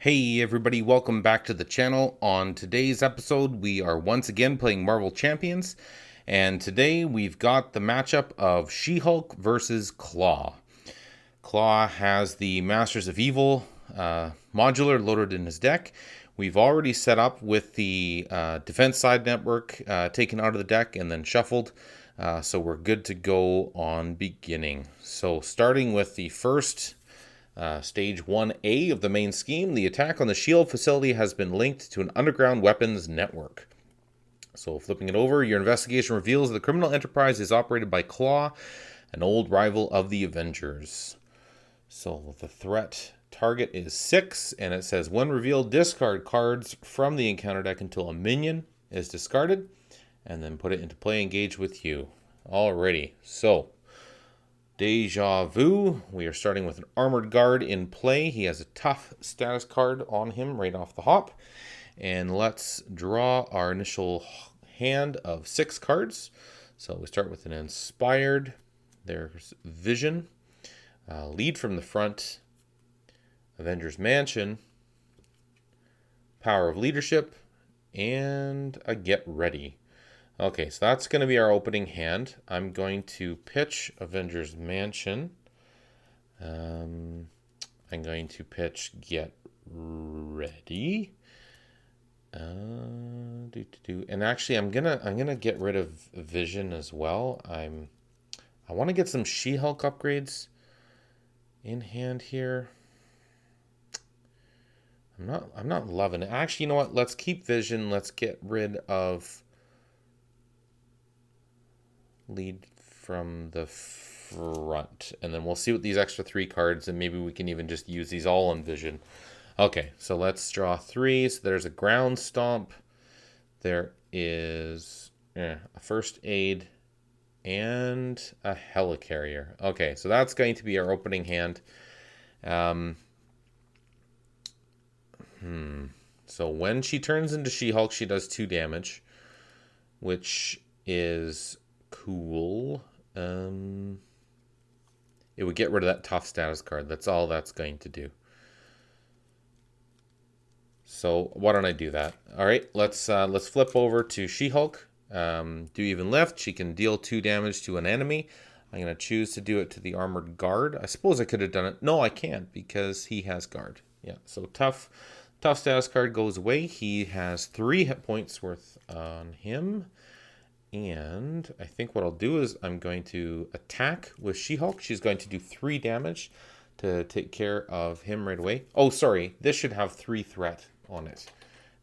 Hey everybody, welcome back to the channel. On today's episode, we are once again playing Marvel Champions, and today we've got the matchup of She-Hulk versus Klaw. Klaw has the Masters of Evil modular loaded in his deck. We've already set up with the defense side network taken out of the deck and then shuffled, so we're good to go on beginning. So starting with the first Stage 1A of the main scheme, the attack on the shield facility has been linked to an underground weapons network. So flipping it over, your investigation reveals that the criminal enterprise is operated by Klaw, an old rival of the Avengers. So the threat target is 6, and it says when revealed, discard cards from the encounter deck until a minion is discarded, and then put it into play, engage with you. Alrighty, so Deja Vu. We are starting with an Armored Guard in play. He has a tough status card on him right off the hop. And let's draw our initial hand of 6 cards. So we start with an Inspired. There's Vision. Lead from the Front. Avengers Mansion. Power of Leadership. And a Get Ready. Okay, so that's going to be our opening hand. I'm going to pitch Avengers Mansion. I'm going to pitch Get Ready. And actually, I'm gonna get rid of Vision as well. I want to get some She-Hulk upgrades in hand here. I'm not loving it. Actually, you know what? Let's keep Vision. Let's get rid of Lead from the Front, and then we'll see what these extra 3 cards, and maybe we can even just use these all on Vision. Okay, so let's draw 3. So there's a Ground Stomp, there is a First Aid, and a Helicarrier. Okay, so that's going to be our opening hand. So when she turns into She-Hulk, she does 2 damage, which is cool. It would get rid of that tough status card. That's all that's going to do. So why don't I do that? All right, let's flip over to She-Hulk. Do even lift. She can deal 2 damage to an enemy. I'm going to choose to do it to the Armored Guard. I suppose I could have done it. No, I can't because he has guard. Yeah, so tough status card goes away. He has 3 hit points worth on him. And I think what I'll do is I'm going to attack with She-Hulk. She's going to do 3 damage to take care of him right away. Oh, sorry. This should have 3 threat on it.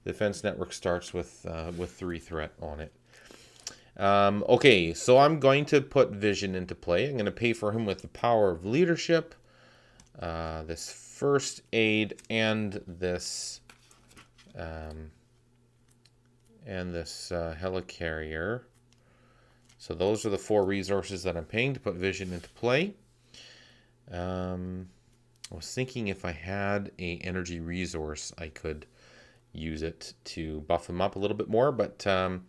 The defense network starts with 3 threat on it. Okay, so I'm going to put Vision into play. I'm going to pay for him with the Power of Leadership, this First Aid, and this Helicarrier. So those are the 4 resources that I'm paying to put Vision into play. I was thinking if I had a energy resource, I could use it to buff him up a little bit more. But I'm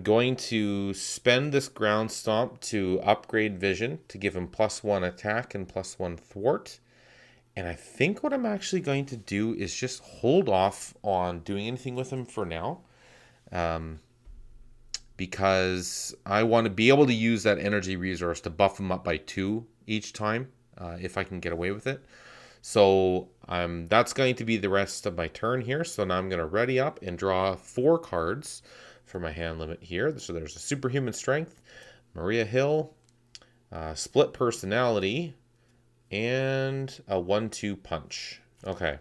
going to spend this Ground Stomp to upgrade Vision to give him +1 attack and +1 thwart. And I think what I'm actually going to do is just hold off on doing anything with him for now. Because I want to be able to use that energy resource to buff him up by 2 each time, if I can get away with it. So that's going to be the rest of my turn here. So now I'm going to ready up and draw 4 cards for my hand limit here. So there's a Superhuman Strength, Maria Hill, Split Personality, and a 1-2 Punch. Okay.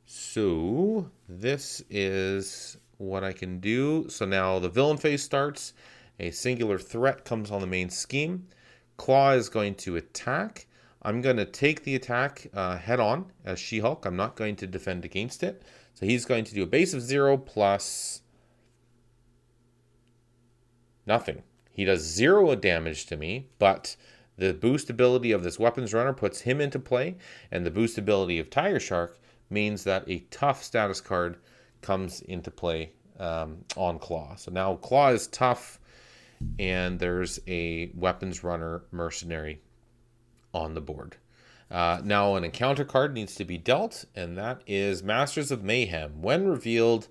So this is what I can do. So now the villain phase starts. A singular threat comes on the main scheme. Klaw is going to attack. I'm going to take the attack head on as She-Hulk. I'm not going to defend against it. So he's going to do a base of 0 plus nothing. He does 0 damage to me, but the boost ability of this weapons runner puts him into play, and the boost ability of Tiger Shark means that a tough status card comes into play on Klaw. So now Klaw is tough, and there's a weapons runner mercenary on the board. Now an encounter card needs to be dealt, and that is Masters of Mayhem. When revealed,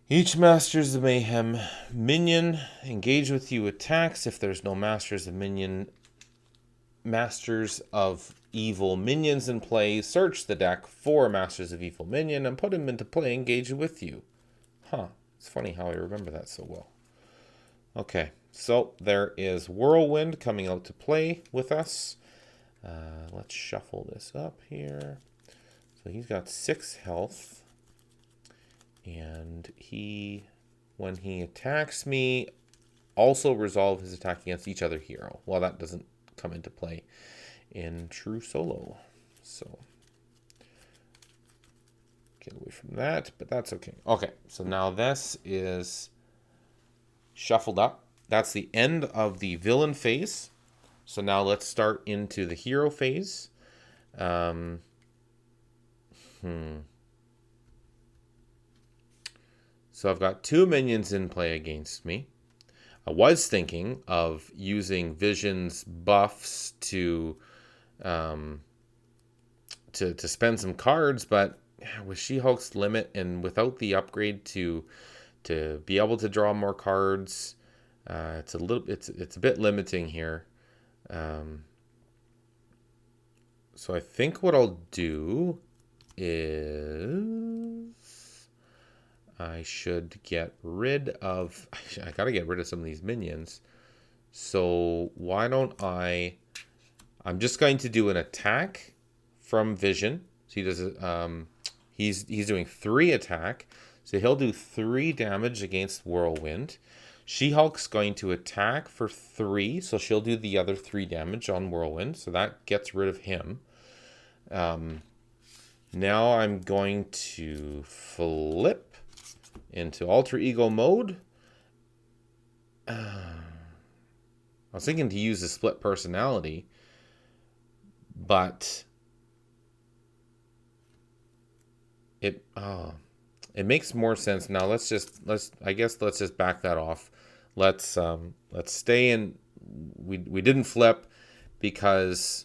each Masters of Mayhem minion engaged with you attacks. If there's no Masters of Evil minions in play, search the deck for a Masters of Evil minion and put him into play engaged with you. Huh. It's funny how I remember that so well. Okay, so there is Whirlwind coming out to play with us. Let's shuffle this up here. So he's got 6 health. And when he attacks me, also resolve his attack against each other hero. Well, that doesn't come into play in true solo. So get away from that, but that's okay. Okay, so now this is shuffled up. That's the end of the villain phase. So now let's start into the hero phase. So I've got 2 minions in play against me. I was thinking of using Vision's buffs to spend some cards, but with She-Hulk's limit and without the upgrade to be able to draw more cards, it's a bit limiting here. So I think what I'll do is I should get rid of... I gotta get rid of some of these minions. So why don't I'm just going to do an attack from Vision. So he does he's doing 3 attack. So he'll do 3 damage against Whirlwind. She-Hulk's going to attack for 3, so she'll do the other 3 damage on Whirlwind. So that gets rid of him. Now I'm going to flip into alter ego mode. I was thinking to use the split personality, but it makes more sense now. Let's just back that off. Let's stay in. We didn't flip because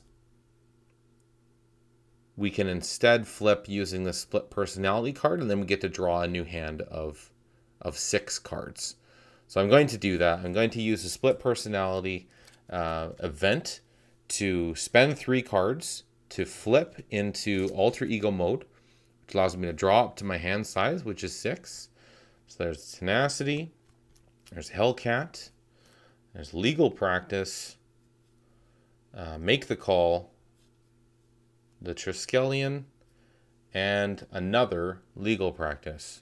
we can instead flip using the split personality card, and then we get to draw a new hand of 6 cards. So I'm going to do that. I'm going to use the split personality event to spend 3 cards to flip into alter ego mode, which allows me to draw up to my hand size, which is 6. So there's Tenacity, there's Hellcat, there's Legal Practice, Make the Call, the Triskelion, and another Legal Practice.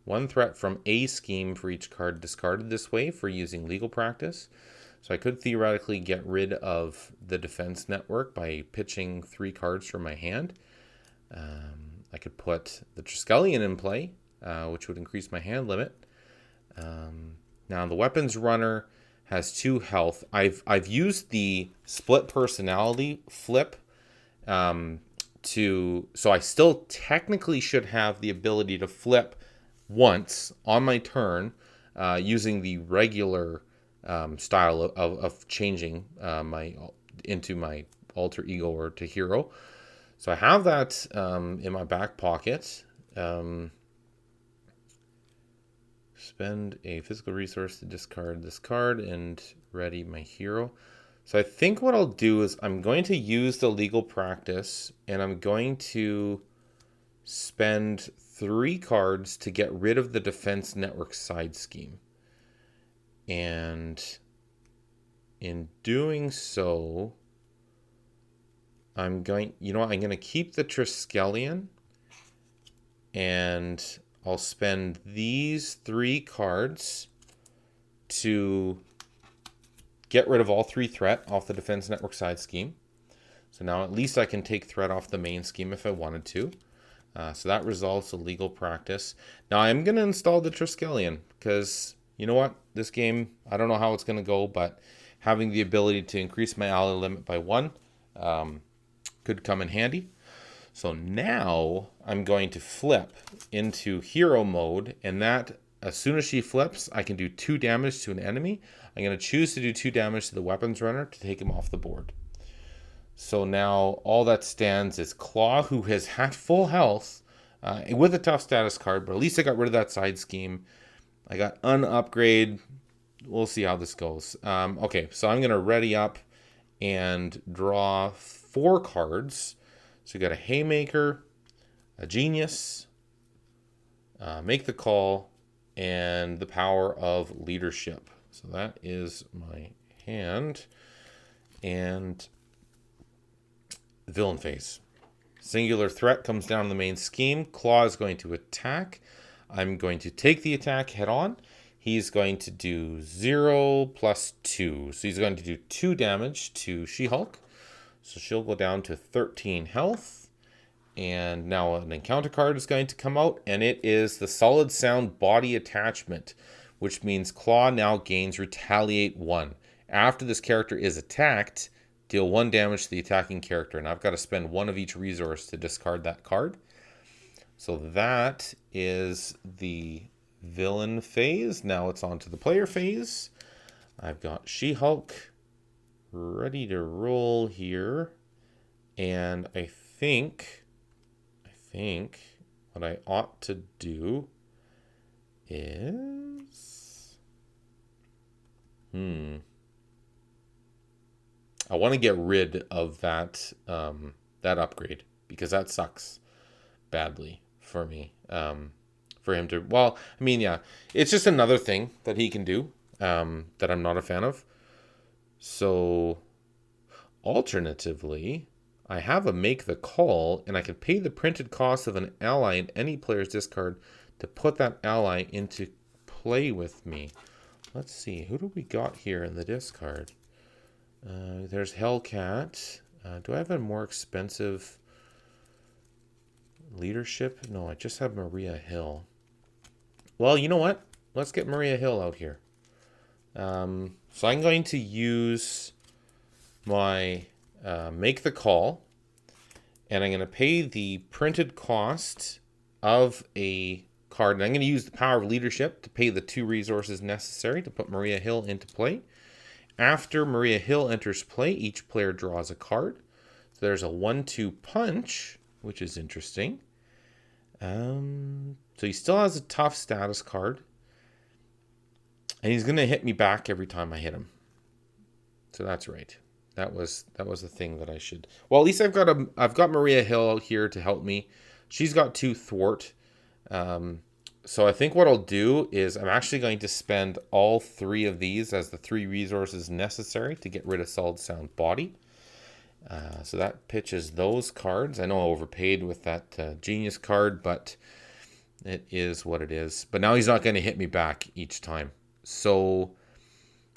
One threat from a scheme for each card discarded this way for using Legal Practice. So I could theoretically get rid of the Defense Network by pitching 3 cards from my hand. I could put the Triskelion in play, which would increase my hand limit. Now the Weapons Runner has 2 health. I've used the split personality flip so I still technically should have the ability to flip once on my turn using the regular style of changing into my alter ego or to hero. So I have that in my back pocket. Spend a physical resource to discard this card and ready my hero. So I think what I'll do is I'm going to use the Legal Practice, and I'm going to spend 3 cards to get rid of the Defense Network side scheme. And in doing so, I'm going to keep the Triskelion, and I'll spend these 3 cards to get rid of all 3 threat off the Defense Network side scheme. So now at least I can take threat off the main scheme if I wanted to. So that resolves the Legal Practice. Now I'm going to install the Triskelion because, you know what? This game, I don't know how it's going to go, but having the ability to increase my ally limit by 1 could come in handy. So now I'm going to flip into hero mode, and that as soon as she flips, I can do 2 damage to an enemy. I'm going to choose to do 2 damage to the weapons runner to take him off the board. So now all that stands is Klaw, who has had full health with a tough status card, but at least I got rid of that side scheme. I got upgrade. We'll see how this goes. Okay, so I'm going to ready up and draw 4 cards. So you got a Haymaker, a Genius, Make the Call, and the Power of Leadership. So that is my hand. And the villain phase. Singular threat comes down the main scheme. Klaw is going to attack. I'm going to take the attack head on. He's going to do 0 plus 2. So he's going to do 2 damage to She-Hulk. So she'll go down to 13 health. And now an encounter card is going to come out, and it is the Solid Sound Body Attachment, which means Klaw now gains Retaliate 1. After this character is attacked, deal 1 damage to the attacking character, and I've got to spend 1 of each resource to discard that card. So that is the villain phase. Now it's on to the player phase. I've got She-Hulk ready to roll here, and I think what I ought to do is I want to get rid of that that upgrade, because that sucks badly for me. For him to, well, I mean, yeah, it's just another thing that he can do that I'm not a fan of. So alternatively, I have a Make the Call, and I can pay the printed cost of an ally in any player's discard to put that ally into play with me. Let's see, who do we got here in the discard? There's Hellcat. Do I have a more expensive leadership? No, I just have Maria Hill. Well, you know what? Let's get Maria Hill out here. So I'm going to use my Make the Call, and I'm going to pay the printed cost of a card, and I'm going to use the Power of Leadership to pay the 2 resources necessary to put Maria Hill into play. After Maria Hill enters play, each player draws a card. So there's a 1-2 punch, which is interesting. So he still has a tough status card, and he's going to hit me back every time I hit him. So that's right. That was the thing that I should. Well, at least I've got Maria Hill out here to help me. She's got 2 thwart. So I think what I'll do is I'm actually going to spend all 3 of these as the 3 resources necessary to get rid of Solid Sound Body. So that pitches those cards. I know I overpaid with that Genius card, but it is what it is. But now he's not going to hit me back each time. So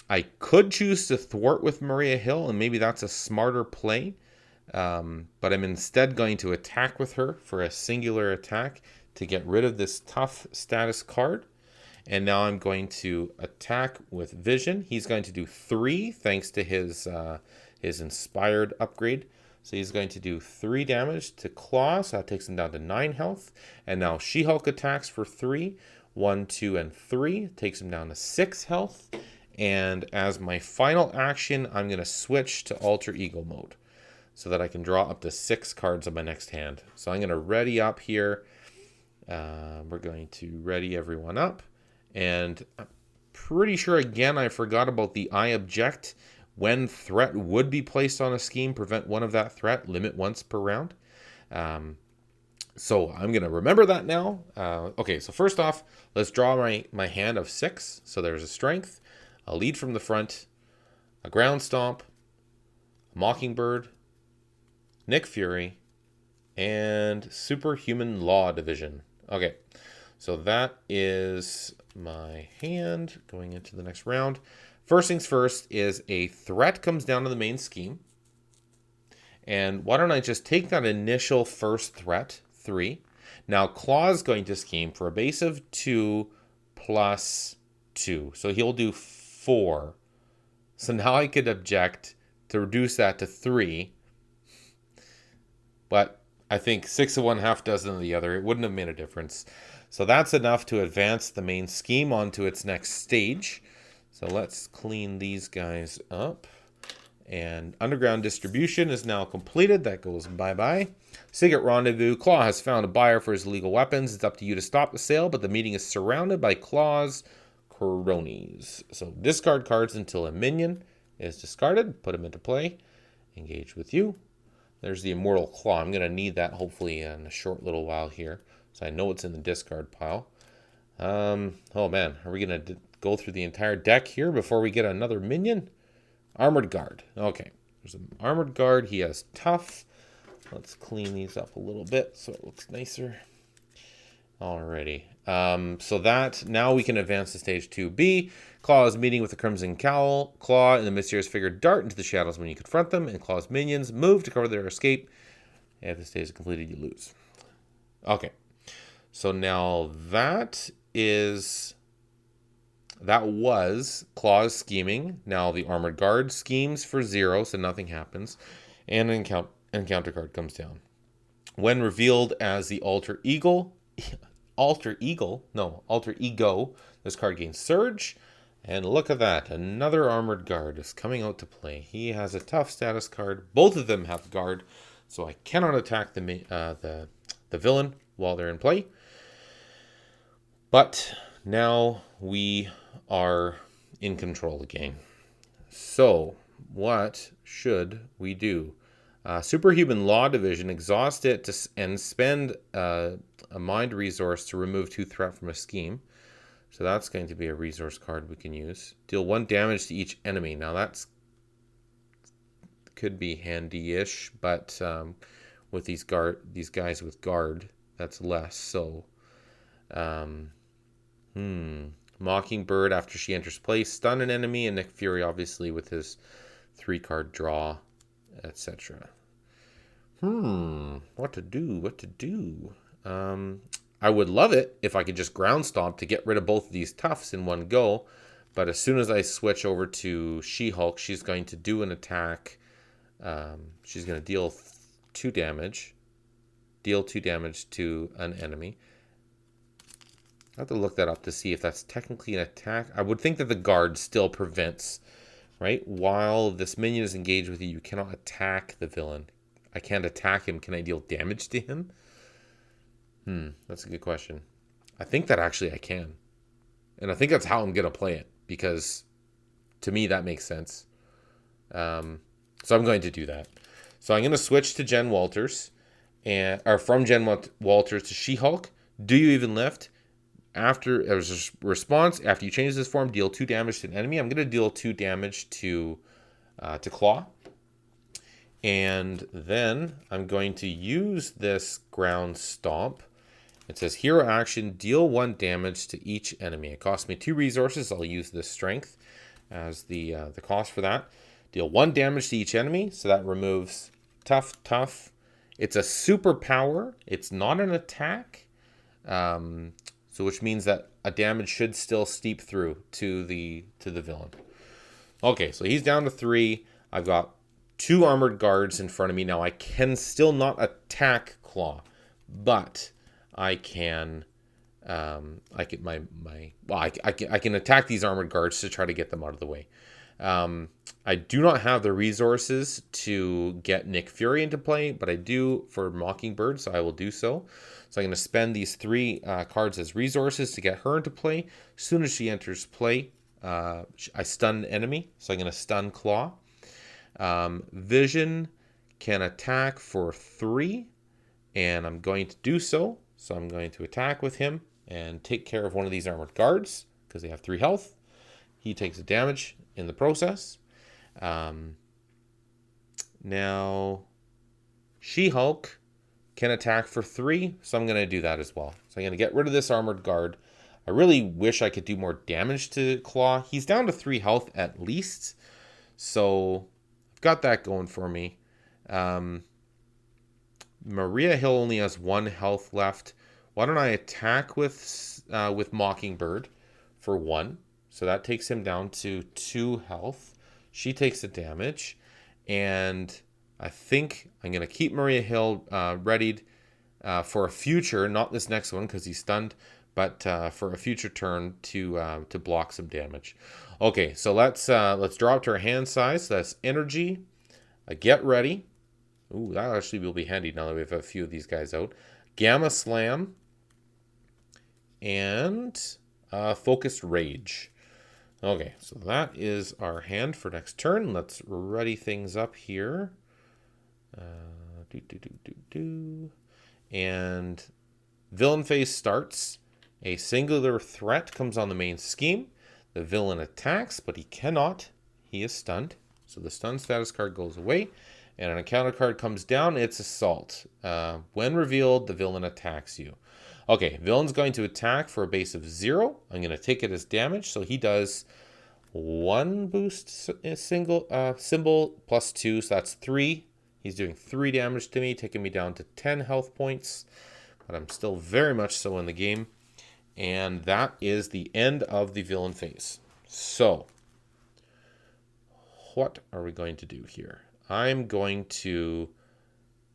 I could choose to thwart with Maria Hill, and maybe that's a smarter play. But I'm instead going to attack with her for a singular attack to get rid of this tough status card. And now I'm going to attack with Vision. He's going to do 3 thanks to his inspired upgrade. So he's going to do 3 damage to Klaw, so that takes him down to 9 health. And now She-Hulk attacks for 3. 1, 2, and 3 takes him down to 6 health. And as my final action, I'm going to switch to Alter Ego mode so that I can draw up to 6 cards on my next hand. So I'm going to ready up here. We're going to ready everyone up. And I'm pretty sure, again, I forgot about the I object. When threat would be placed on a scheme, prevent one of that threat, limit once per round. So I'm going to remember that now. Okay, so first off, let's draw my hand of 6. So there's a Strength, a Lead from the front, a Ground Stomp, a Mockingbird, Nick Fury, and Superhuman Law Division. Okay, so that is my hand going into the next round. First things first is a threat comes down to the main scheme. And why don't I just take that initial first threat, 3. Now Klaw is going to scheme for a base of 2 plus 2. So he'll do 4. So now I could object to reduce that to 3. But I think 6 of one, half dozen of the other. It wouldn't have made a difference. So that's enough to advance the main scheme onto its next stage. So let's clean these guys up. And underground distribution is now completed. That goes bye-bye. Sigurd Rendezvous. Klaw has found a buyer for his illegal weapons. It's up to you to stop the sale, but the meeting is surrounded by Klaw's cronies. So discard cards until a minion is discarded. Put them into play. Engage with you. There's the Immortal Klaw. I'm going to need that hopefully in a short little while here. So I know it's in the discard pile. Oh man, are we going to go through the entire deck here before we get another minion? Armored Guard. Okay, there's an Armored Guard. He has Tough. Let's clean these up a little bit so it looks nicer. Alrighty. So that, now we can advance to stage 2B. Klaw is meeting with the Crimson Cowl. Klaw and the mysterious figure dart into the shadows when you confront them, and Klaw's minions move to cover their escape. If the stage is completed, you lose. Okay. So now that was Klaw's scheming. Now the Armored Guard schemes for 0, so nothing happens. And an encounter card comes down. When revealed as the Alter Ego, this card gains Surge. And look at that, another Armored Guard is coming out to play. He has a Tough status card. Both of them have Guard, so I cannot attack the villain while they're in play. But now we are in control again. So what should we do? Superhuman Law Division, exhaust it and spend a mind resource to remove 2 threat from a scheme. So that's going to be a resource card we can use. Deal 1 damage to each enemy. Now that's could be handy-ish, but with these guys with guard, that's less. So, Mockingbird, after she enters play, stun an enemy, and Nick Fury, obviously, with his 3-card draw, etc. What to do? I would love it if I could just ground stomp to get rid of both of these toughs in one go, but as soon as I switch over to She-Hulk, she's going to do an attack. She's going to deal 2 damage. Deal 2 damage to an enemy. I have to look that up to see if that's technically an attack. I would think that the guard still prevents, right? While this minion is engaged with you, you cannot attack the villain. I can't attack him. Can I deal damage to him? That's a good question. I think that actually I can. And I think that's how I'm going to play it, because to me that makes sense. So I'm going to do that. So I'm going to switch to Jen Walters, or from Jen Walters to She-Hulk. Do you even lift? After there's a response, after you change this form, deal 2 damage to an enemy. I'm going to deal 2 damage to Klaw. And then I'm going to use this ground stomp. It says hero action, deal 1 damage to each enemy. It costs me 2 resources. I'll use this strength as the cost for that. Deal 1 damage to each enemy. So that removes tough. It's a superpower. It's not an attack. So which means that a damage should still steep through to the villain. Okay, so he's down to 3. I've got 2 armored guards in front of me. Now I can still not attack Klaw, but I can I can attack these armored guards to try to get them out of the way. I do not have the resources to get Nick Fury into play, but I do for Mockingbird, so I will do so. So I'm going to spend these 3 cards as resources to get her into play. As soon as she enters play, I stun an enemy, so I'm going to stun Klaw. Vision can attack for 3, and I'm going to do so. So I'm going to attack with him and take care of one of these armored guards because they have 3 health. He takes the damage in the process. Now, She-Hulk can attack for 3, so I'm going to do that as well. So I'm going to get rid of this armored guard. I really wish I could do more damage to Klaw. He's down to 3 health at least, so I've got that going for me. Maria Hill only has 1 health left. Why don't I attack with Mockingbird for 1? So that takes him down to 2 health. She takes the damage. And I think I'm going to keep Maria Hill readied for a future, not this next one because he's stunned. but for a future turn to block some damage. Okay, so let's draw up to our hand size. That's energy, a get ready. Ooh, that actually will be handy now that we have a few of these guys out. Gamma slam and focused rage. Okay, so that is our hand for next turn. Let's ready things up here. And villain phase starts. A singular threat comes on the main scheme. The villain attacks, but he cannot. He is stunned. So the stun status card goes away. And an encounter card comes down. It's assault. When revealed, the villain attacks you. Okay, villain's going to attack for a base of 0. I'm going to take it as damage. So he does 1 boost symbol plus 2. So that's 3. He's doing 3 damage to me, taking me down to 10 health points. But I'm still very much so in the game. And that is the end of the villain phase. So, what are we going to do here? I'm going to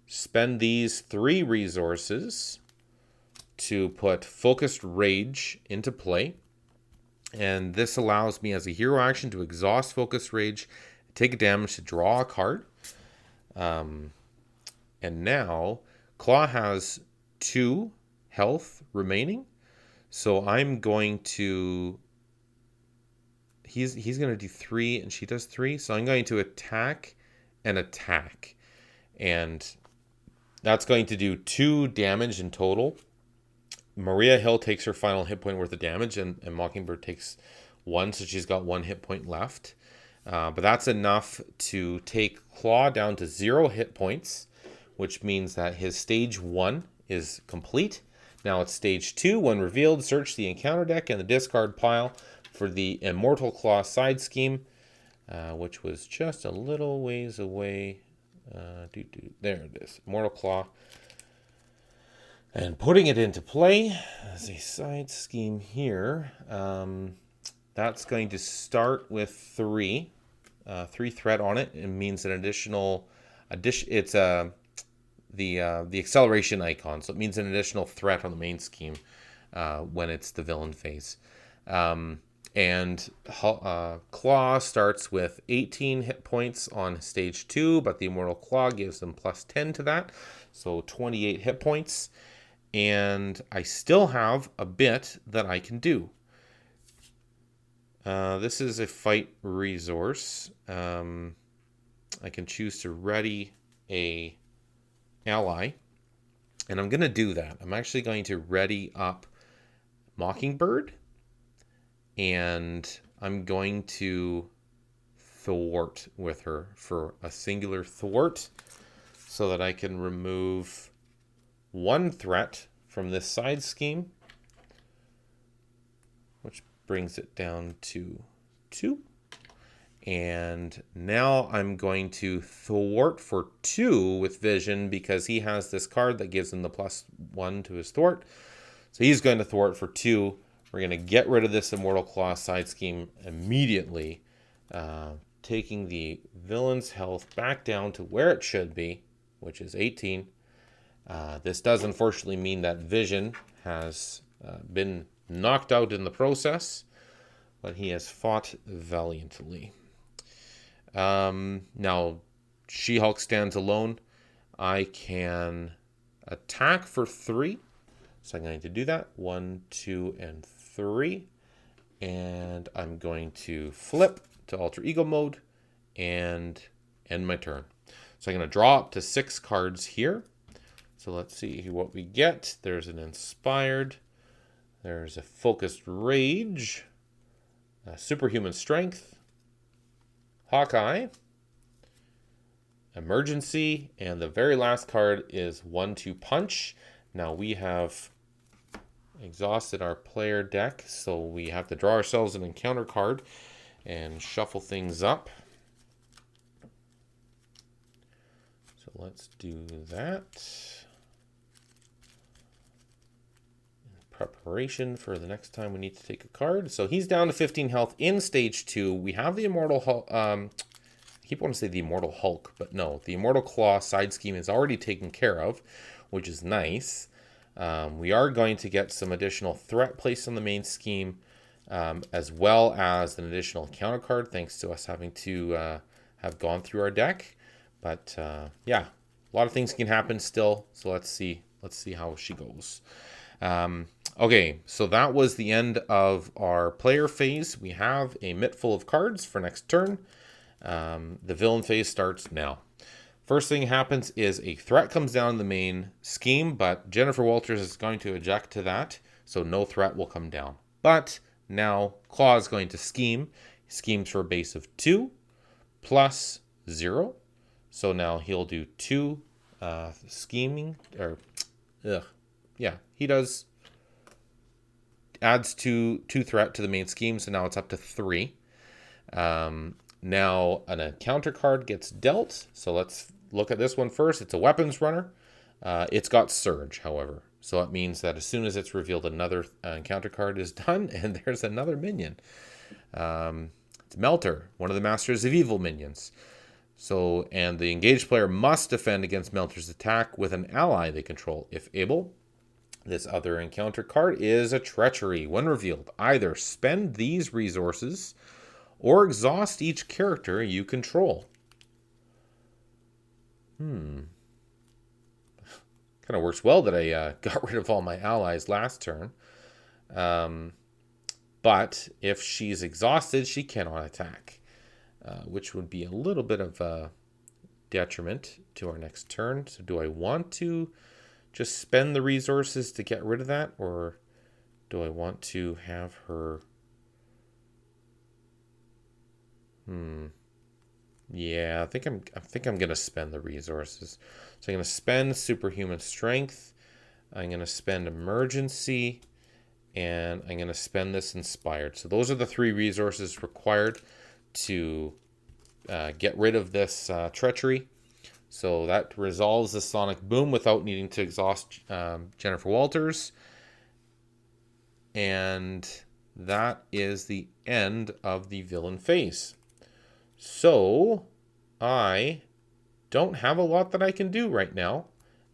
spend these 3 resources to put Focused Rage into play. And this allows me as a hero action to exhaust Focused Rage, take a damage to draw a card. And now Klaw has 2 health remaining. So I'm going to... He's going to do 3 and she does 3. So I'm going to attack and attack. And that's going to do 2 damage in total. Maria Hill takes her final hit point worth of damage, and Mockingbird takes 1, so she's got 1 hit point left. But that's enough to take Klaw down to 0 hit points, which means that his stage 1 is complete. Now it's stage 2. When revealed, search the encounter deck and the discard pile for the Immortal Klaw side scheme, which was just a little ways away. There it is, Immortal Klaw. And putting it into play as a side scheme here, that's going to start with 3 threat on it. It means an additional it's the acceleration icon, so it means an additional threat on the main scheme when it's the villain phase. And Klaw starts with 18 hit points on stage 2, but the Immortal Klaw gives them plus 10 to that, so 28 hit points. And I still have a bit that I can do. This is a fight resource. I can choose to ready a ally, and I'm going to do that. I'm actually going to ready up Mockingbird, and I'm going to thwart with her for a singular thwart so that I can remove 1 threat from this side scheme, which brings it down to 2. And now I'm going to thwart for 2 with Vision because he has this card that gives him the +1 to his thwart. So he's going to thwart for 2. We're going to get rid of this Immortal Klaw side scheme immediately, taking the villain's health back down to where it should be, which is 18. This does unfortunately mean that Vision has been knocked out in the process, but he has fought valiantly. Now, She-Hulk stands alone. I can attack for 3. So I'm going to do that. 1, 2, and 3. And I'm going to flip to Alter Ego mode and end my turn. So I'm going to draw up to 6 cards here. So let's see what we get. There's an Inspired. There's a Focused Rage. A Superhuman Strength. Hawkeye. Emergency. And the very last card is 1-2 Punch. Now we have exhausted our player deck, so we have to draw ourselves an encounter card and shuffle things up. So let's do that. Preparation for the next time we need to take a card. So he's down to 15 health in stage 2. We have the Immortal Hulk. I keep wanting to say the Immortal Hulk, but no. The Immortal Klaw side scheme is already taken care of, which is nice. We are going to get some additional threat placed on the main scheme, as well as an additional counter card, thanks to us having to have gone through our deck. But yeah, a lot of things can happen still. So let's see how she goes. Okay, so that was the end of our player phase. We have a mitt full of cards for next turn. The villain phase starts now. First thing happens is a threat comes down the main scheme, but Jennifer Walters is going to eject to that, so no threat will come down. But now Klaw is going to scheme. He schemes for a base of 2 plus 0. So now he'll do 2 scheming, or yeah, he does, adds 2 threat to the main scheme, so now it's up to 3. Now an encounter card gets dealt, so let's look at this one first. It's a weapons runner. It's got Surge, however, so it means that as soon as it's revealed, another encounter card is done, and there's another minion. It's Melter, one of the Masters of Evil minions. So, and the engaged player must defend against Melter's attack with an ally they control, if able. This other encounter card is a Treachery. When revealed, either spend these resources or exhaust each character you control. Kind of works well that I got rid of all my allies last turn. But if she's exhausted, she cannot attack, which would be a little bit of a detriment to our next turn. So do I want to just spend the resources to get rid of that, or do I want to have her... Yeah, I think I'm gonna spend the resources. So I'm gonna spend superhuman strength. I'm gonna spend emergency, and I'm gonna spend this inspired. So those are the 3 resources required to get rid of this treachery. So that resolves the sonic boom without needing to exhaust Jennifer Walters. And that is the end of the villain phase. So I don't have a lot that I can do right now,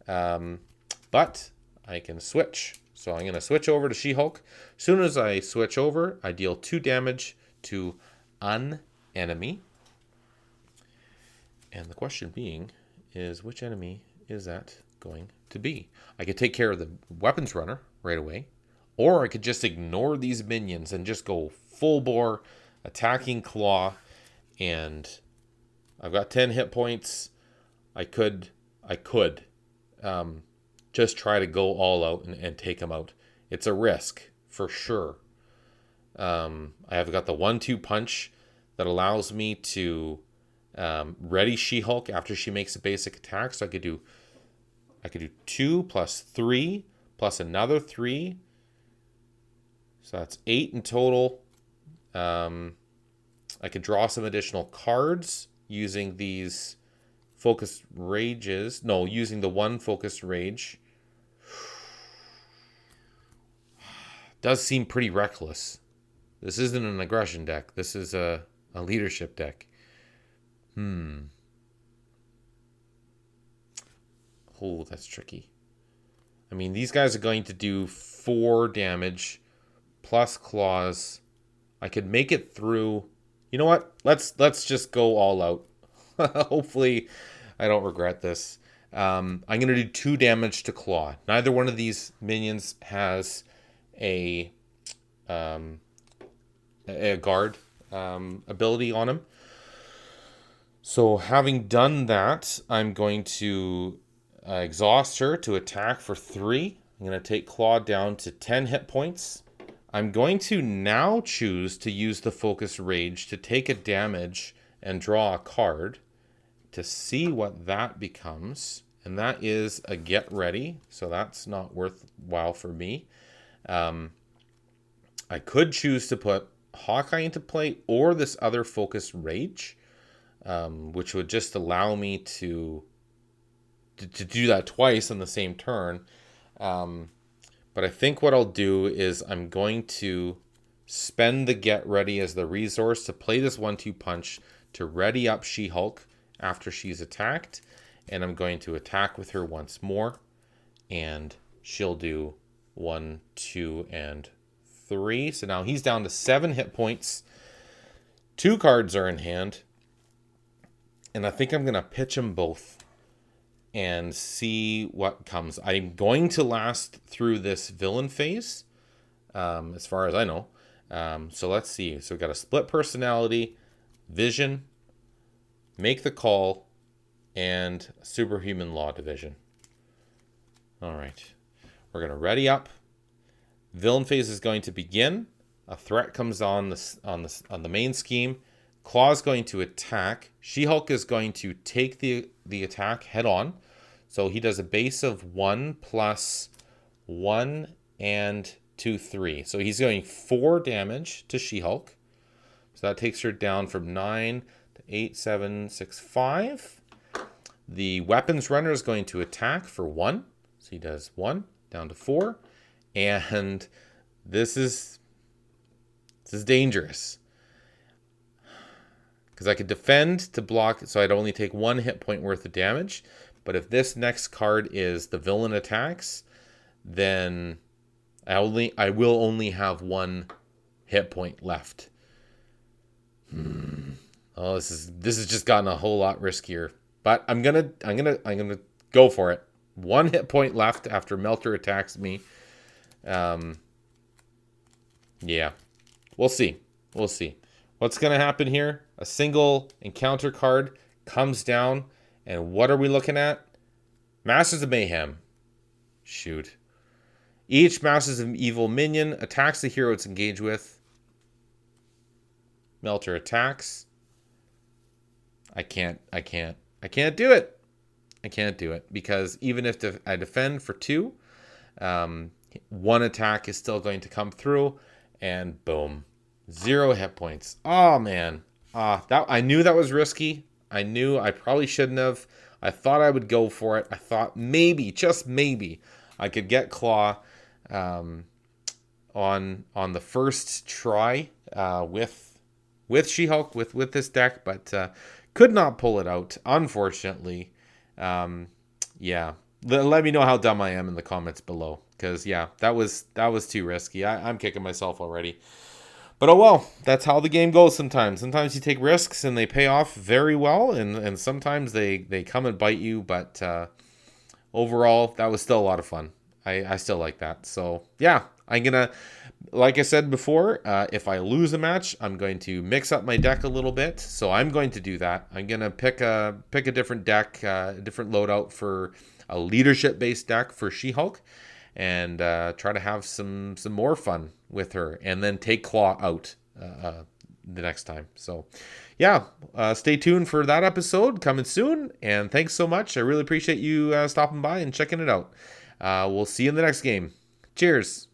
but I can switch. So I'm going to switch over to She-Hulk. As soon as I switch over, I deal 2 damage to an enemy. And the question being is, which enemy is that going to be? I could take care of the weapons runner right away, or I could just ignore these minions and just go full bore attacking Klaw. And I've got 10 hit points. I could just try to go all out and take him out. It's a risk for sure. I have got the 1-2 punch that allows me to ready She-Hulk after she makes a basic attack. So I could do 2 plus 3 plus another 3. So that's 8 in total. I could draw some additional cards using these focused rages. No, using the 1 focused rage. Does seem pretty reckless. This isn't an aggression deck. This is a leadership deck. Oh, that's tricky. I mean, these guys are going to do 4 damage plus claws. I could make it through. You know what? Let's just go all out. Hopefully, I don't regret this. I'm going to do 2 damage to Klaw. Neither one of these minions has a guard ability on him. So having done that, I'm going to exhaust her to attack for 3. I'm going to take Klaw down to 10 hit points. I'm going to now choose to use the Focus Rage to take a damage and draw a card to see what that becomes. And that is a Get Ready, so that's not worthwhile for me. I could choose to put Hawkeye into play or this other Focus Rage, which would just allow me to do that twice on the same turn. But I think what I'll do is I'm going to spend the Get Ready as the resource to play this 1-2 punch to ready up She-Hulk after she's attacked. And I'm going to attack with her once more. And she'll do 1, 2, and 3. So now he's down to 7 hit points. 2 cards are in hand. And I think I'm going to pitch them both and see what comes. I'm going to last through this villain phase, as far as I know. So let's see. So we've got a split personality, vision, make the call, and superhuman law division. All right. We're going to ready up. Villain phase is going to begin. A threat comes on the main scheme. Klaw is going to attack. She-Hulk is going to take the attack head on. So he does a base of 1 plus 1 and 2, 3. So he's going 4 damage to She-Hulk. So that takes her down from 9 to 8, 7, 6, 5. The weapons runner is going to attack for 1. So he does 1 down to 4. And this is dangerous. Because I could defend to block, so I'd only take 1 hit point worth of damage. But if this next card is the villain attacks, then I will only have 1 hit point left. Oh, this has just gotten a whole lot riskier. But I'm gonna go for it. 1 hit point left after Melter attacks me. Yeah, we'll see. What's going to happen here? A single encounter card comes down, and what are we looking at? Masters of Mayhem. Shoot. Each Masters of Evil minion attacks the hero it's engaged with. Melter attacks. I can't do it. I can't do it because even if I defend for 2, 1 attack is still going to come through, and boom, 0 hit points. Oh man, I knew that was risky. I knew I probably shouldn't have. I thought I would go for it. I thought maybe, just maybe, I could get Klaw on the first try with She-Hulk with this deck, but could not pull it out, unfortunately. Yeah, let me know how dumb I am in the comments below, because yeah, that was too risky. I'm kicking myself already. But oh well, that's how the game goes sometimes. Sometimes you take risks and they pay off very well, and sometimes they come and bite you, but overall, that was still a lot of fun. I still like that. So yeah, I'm gonna, like I said before, if I lose a match, I'm going to mix up my deck a little bit. So I'm going to do that. I'm gonna pick a different deck, a different loadout for a leadership-based deck for She-Hulk, and try to have some more fun with her, and then take Klaw out the next time. So yeah, stay tuned for that episode coming soon, and thanks so much. I really appreciate you stopping by and checking it out. We'll see you in the next game. Cheers.